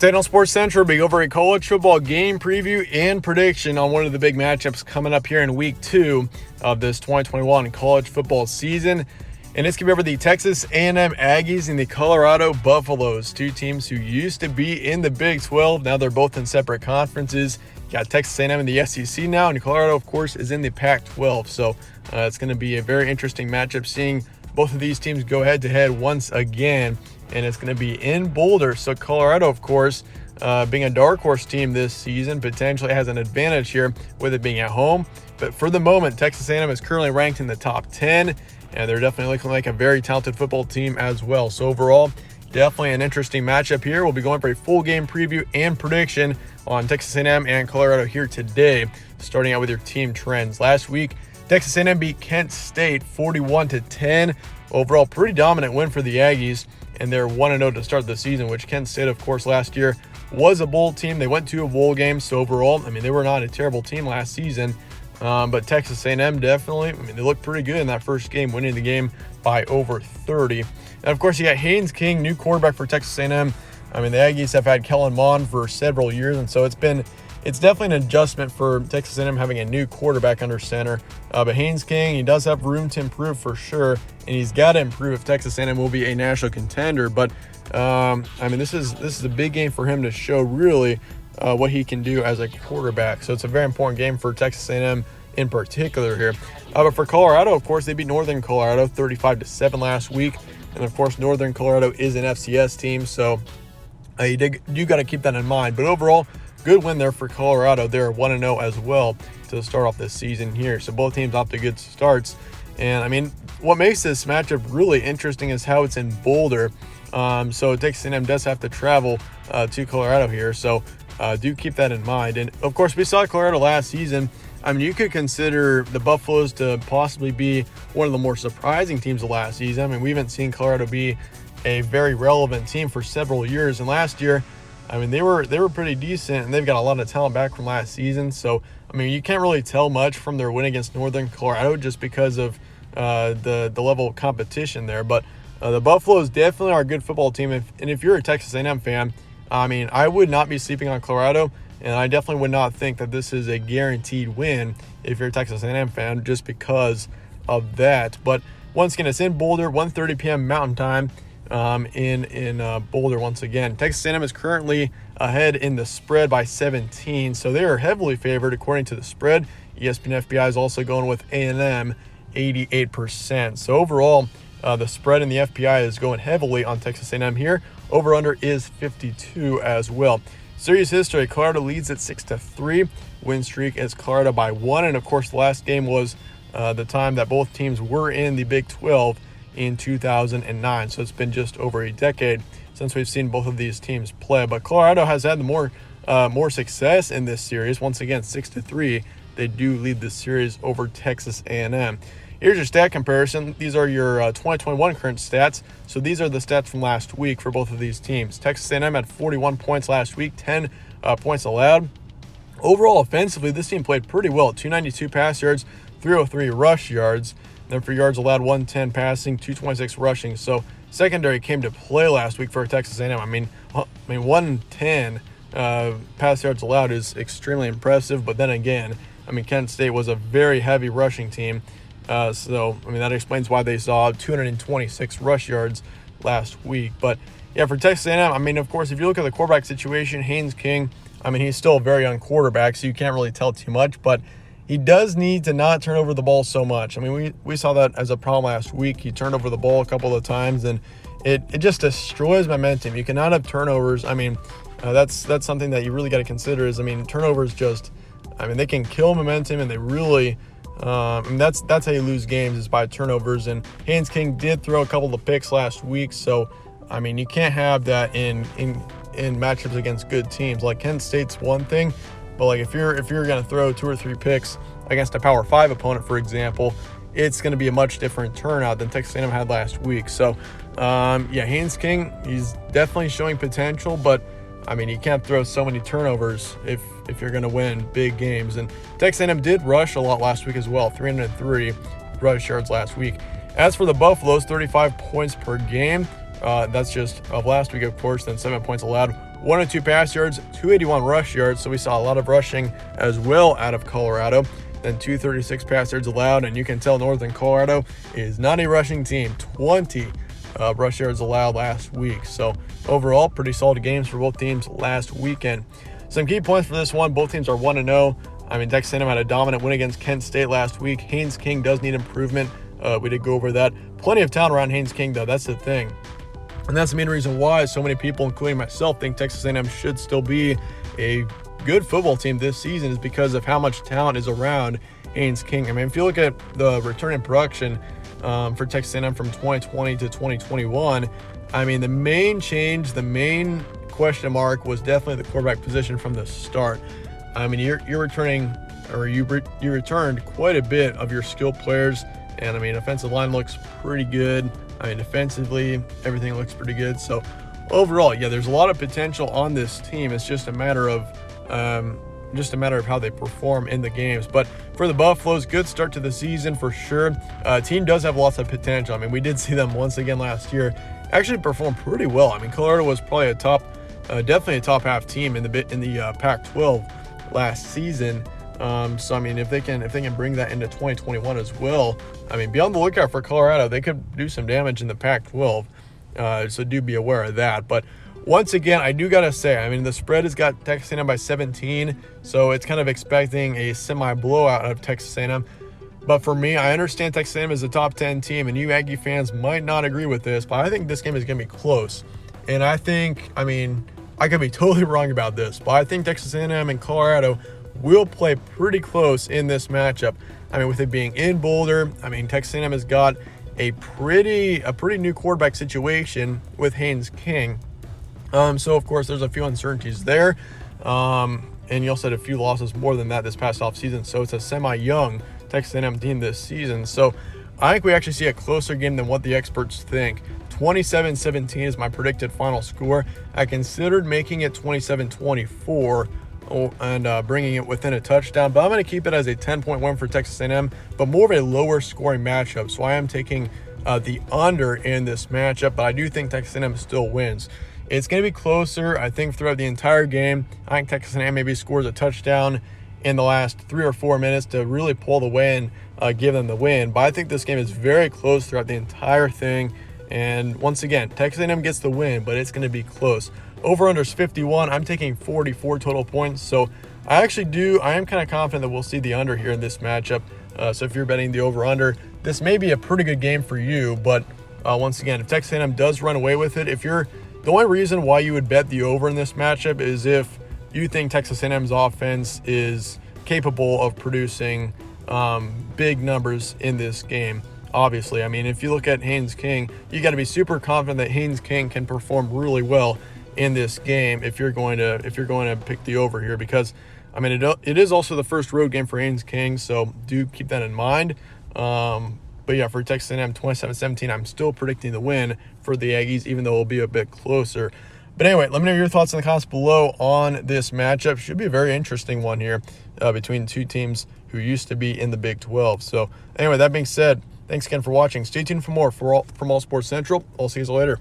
Staying on Sports Central, be over a college football game preview and prediction on one of the big matchups coming up here in week 2 of this 2021 college football season. And it's going to be over the Texas A&M Aggies and the Colorado Buffaloes, two teams who used to be in the Big 12. Now they're both in separate conferences. You got Texas A&M in the SEC now, and Colorado, of course, is in the Pac-12. So it's going to be a very interesting matchup, seeing both of these teams go head-to-head once again. And it's going to be in Boulder. So Colorado, of course, being a dark horse team this season, potentially has an advantage here with it being at home. But for the moment, Texas A&M is currently ranked in the top 10, and they're definitely looking like a very talented football team as well. So overall, definitely an interesting matchup here. We'll be going for a full game preview and prediction on Texas A&M and Colorado here today, starting out with your team trends. Last week, Texas A&M beat Kent State 41-10. Overall, pretty dominant win for the Aggies, and they're 1-0 to start the season, which Kent State, of course, last year was a bowl team. They went to a bowl game, so overall, they were not a terrible team last season. But Texas A&M definitely, they looked pretty good in that first game, winning the game by over 30. And, of course, you got Haynes King, new quarterback for Texas A&M. The Aggies have had Kellen Mond for several years, and so it's definitely an adjustment for Texas A&M having a new quarterback under center. But Haynes King, he does have room to improve for sure, and he's got to improve if Texas A&M will be a national contender. But this is a big game for him to show really what he can do as a quarterback. So it's a very important game for Texas A&M in particular here. But for Colorado, of course, they beat Northern Colorado 35-7 last week, and of course, Northern Colorado is an FCS team, so you got to keep that in mind. But overall, good win there for Colorado. They're 1-0 as well to start off this season here. So both teams off to good starts. And what makes this matchup really interesting is how it's in Boulder. So Texas A&M does have to travel to Colorado here. So do keep that in mind. And of course, we saw Colorado last season. You could consider the Buffaloes to possibly be one of the more surprising teams of last season. We haven't seen Colorado be a very relevant team for several years. And last year, they were pretty decent, and they've got a lot of talent back from last season. So, you can't really tell much from their win against Northern Colorado just because of the level of competition there. But the Buffaloes definitely are a good football team. And if you're a Texas A&M fan, I would not be sleeping on Colorado, and I definitely would not think that this is a guaranteed win if you're a Texas A&M fan just because of that. But once again, it's in Boulder, 1:30 p.m. Mountain Time. In Boulder once again. Texas A&M is currently ahead in the spread by 17, so they are heavily favored according to the spread. ESPN FPI is also going with A&M 88%. So overall, the spread in the FPI is going heavily on Texas A&M here. Over/under is 52 as well. Series history: Colorado leads at 6-3. Win streak is Colorado by 1, and of course, the last game was the time that both teams were in the Big 12. In 2009, so it's been just over a decade since we've seen both of these teams play. But Colorado has had more success in this series. Once again, 6-3. They do lead this series over Texas A&M. Here's your stat comparison. These are your 2021 current stats. So these are the stats from last week for both of these teams. Texas A&M had 41 points last week, 10 points allowed. Overall, offensively, this team played pretty well. 292 pass yards, 303 rush yards. Then for yards allowed, 110 passing, 226 rushing. So secondary came to play last week for Texas A&M. 110 pass yards allowed is extremely impressive. But then again, Kent State was a very heavy rushing team. So that explains why they saw 226 rush yards last week. But yeah, for Texas A&M, of course, if you look at the quarterback situation, Haynes King, he's still a very young quarterback, so you can't really tell too much. But he does need to not turn over the ball so much. We saw that as a problem last week. He turned over the ball a couple of times, and it just destroys momentum. You cannot have turnovers. That's something that you really got to consider is, turnovers just, they can kill momentum, and they really, that's how you lose games is by turnovers. And Haynes King did throw a couple of picks last week, so, you can't have that in matchups against good teams. Like Kent State's one thing, but if you're going to throw 2 or 3 picks against a Power 5 opponent, for example, it's going to be a much different turnout than Texas A&M had last week. So, Haynes King, he's definitely showing potential, but you can't throw so many turnovers if you're going to win big games. And Texas A&M did rush a lot last week as well, 303 rush yards last week. As for the Buffaloes, 35 points per game. That's just of last week, of course, then 7 points allowed, 102 pass yards, 281 rush yards. So we saw a lot of rushing as well out of Colorado. Then 236 pass yards allowed, and you can tell Northern Colorado is not a rushing team. 20 rush yards allowed last week. So overall, pretty solid games for both teams last weekend. Some key points for this one: both teams are 1-0. I mean, Texas A&M had a dominant win against Kent State last week. Haynes King does need improvement. We did go over that. Plenty of talent around Haynes King, though. That's the thing. And that's the main reason why so many people, including myself, think Texas A&M should still be a good football team this season, is because of how much talent is around Haynes King. I mean, if you look at the return in production for Texas A&M from 2020 to 2021, I mean, the main change, the main question mark was definitely the quarterback position from the start. I mean, you're returning, or you returned quite a bit of your skilled players, and I mean, offensive line looks pretty good. I mean, defensively, everything looks pretty good. So overall, yeah, there's a lot of potential on this team. It's just a matter of how they perform in the games. But for the Buffaloes, good start to the season for sure. Team does have lots of potential. I mean, we did see them once again last year actually perform pretty well. I mean, Colorado was probably definitely a top half team in the Pac-12 last season. So I mean, if they can bring that into 2021 as well, I mean, be on the lookout for Colorado. They could do some damage in the Pac-12. So do be aware of that. But once again, I do gotta say, I mean, the spread has got Texas A&M by 17, so it's kind of expecting a semi-blowout of Texas A&M. But for me, I understand Texas A&M is a top 10 team, and you Aggie fans might not agree with this, but I think this game is gonna be close. And I could be totally wrong about this, but I think Texas A&M and Colorado will play pretty close in this matchup. I mean, with it being in Boulder, I mean, Texas A&M has got a pretty new quarterback situation with Haynes King. So of course there's a few uncertainties there. And you also had a few losses more than that this past offseason. So it's a semi-young Texas A&M team this season. So I think we actually see a closer game than what the experts think. 27-17 is my predicted final score. I considered making it 27-24 and bringing it within a touchdown, but I'm going to keep it as a 10-point win for Texas A&M, but more of a lower scoring matchup. So I am taking the under in this matchup, but I do think Texas A&M still wins. It's going to be closer, I think, throughout the entire game. I think Texas A&M maybe scores a touchdown in the last 3 or 4 minutes to really pull the win, give them the win. But I think this game is very close throughout the entire thing. And once again, Texas A&M gets the win, but it's going to be close. Over-under is 51. I'm taking 44 total points. So I am kind of confident that we'll see the under here in this matchup. So if you're betting the over-under, this may be a pretty good game for you. But once again, if Texas A&M does run away with it, the only reason why you would bet the over in this matchup is if you think Texas A&M's offense is capable of producing big numbers in this game. Obviously, I mean, if you look at Haynes King, you got to be super confident that Haynes King can perform really well in this game if you're going to pick the over here, because I mean, it is also the first road game for Haynes King, so do keep that in mind. But yeah, for Texas A&M 27-17, I'm still predicting the win for the Aggies, even though it'll be a bit closer. But anyway, let me know your thoughts in the comments below on this matchup. Should be a very interesting one here between two teams who used to be in the Big 12. So anyway, that being said, thanks again for watching. Stay tuned for more from All Sports Central. I'll see you later.